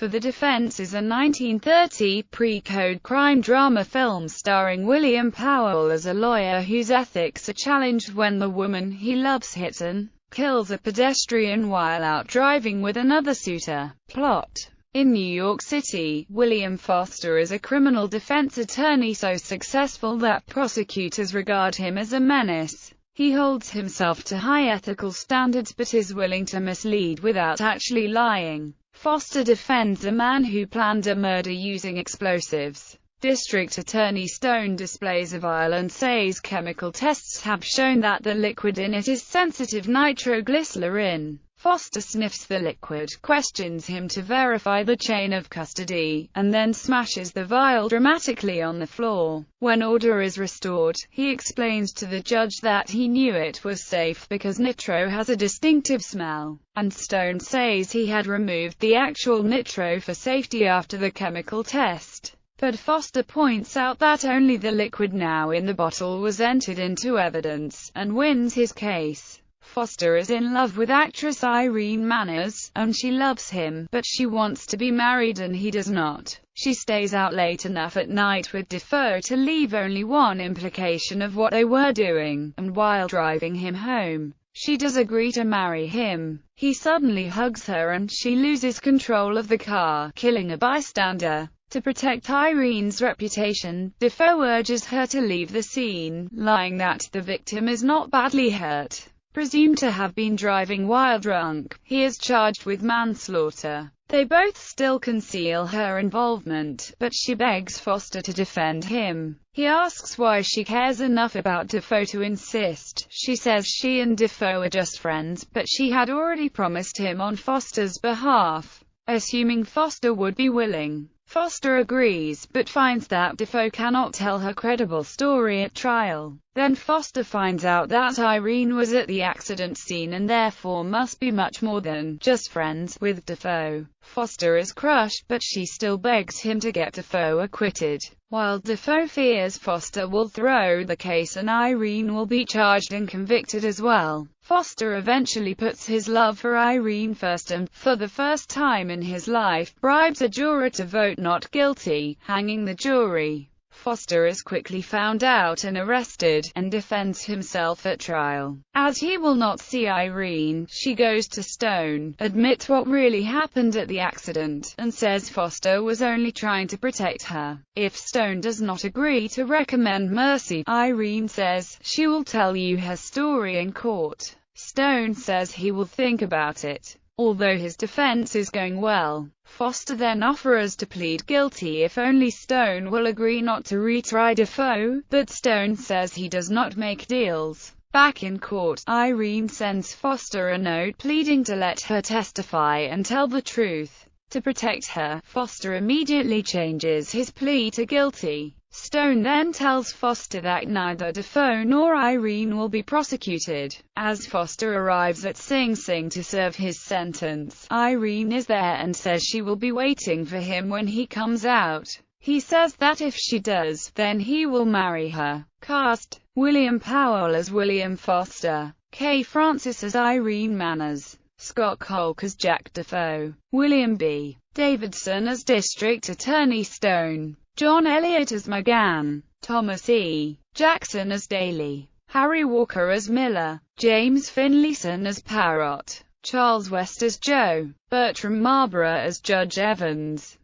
for the defense is a 1930 pre-code crime drama film starring William Powell as a lawyer whose ethics are challenged when the woman he loves hits and kills a pedestrian while out driving with another suitor. Plot: in New York City, William Foster is a criminal defense attorney so successful that prosecutors regard him as a menace. He holds himself to high ethical standards but is willing to mislead without actually lying. Foster defends a man who planned a murder using explosives. District Attorney Stone displays a vial and says chemical tests have shown that the liquid in it is sensitive nitroglycerin. Foster sniffs the liquid, questions him to verify the chain of custody, and then smashes the vial dramatically on the floor. When order is restored, he explains to the judge that he knew it was safe because nitro has a distinctive smell, and Stone says he had removed the actual nitro for safety after the chemical test. But Foster points out that only the liquid now in the bottle was entered into evidence, and wins his case. Foster is in love with actress Irene Manners, and she loves him, but she wants to be married and he does not. She stays out late enough at night with Defoe to leave only one implication of what they were doing, and while driving him home, she does agree to marry him. He suddenly hugs her and she loses control of the car, killing a bystander. To protect Irene's reputation, Defoe urges her to leave the scene, lying that the victim is not badly hurt. Presumed to have been driving while drunk, he is charged with manslaughter. They both still conceal her involvement, but she begs Foster to defend him. He asks why she cares enough about Defoe to insist. She says she and Defoe are just friends, but she had already promised him on Foster's behalf, assuming Foster would be willing. Foster agrees, but finds that Defoe cannot tell her credible story at trial. Then Foster finds out that Irene was at the accident scene and therefore must be much more than just friends with Defoe. Foster is crushed, but she still begs him to get Defoe acquitted. While Defoe fears Foster will throw the case and Irene will be charged and convicted as well, Foster eventually puts his love for Irene first and, for the first time in his life, bribes a juror to vote not guilty, hanging the jury. Foster is quickly found out and arrested, and defends himself at trial. As he will not see Irene, she goes to Stone, admits what really happened at the accident, and says Foster was only trying to protect her. If Stone does not agree to recommend mercy, Irene says she will tell you her story in court. Stone says he will think about it. Although his defense is going well, Foster then offers to plead guilty if only Stone will agree not to retry Defoe, but Stone says he does not make deals. Back in court, Irene sends Foster a note pleading to let her testify and tell the truth. To protect her, Foster immediately changes his plea to guilty. Stone then tells Foster that neither Defoe nor Irene will be prosecuted. As Foster arrives at Sing Sing to serve his sentence, Irene is there and says she will be waiting for him when he comes out. He says that if she does, then he will marry her. Cast: William Powell as William Foster, Kay Francis as Irene Manners, Scott Kolk as Jack Defoe, William B. Davidson as District Attorney Stone, John Elliott as McGann, Thomas E. Jackson as Daly, Harry Walker as Miller, James Finlayson as Parrott, Charles West as Joe, Bertram Marborough as Judge Evans.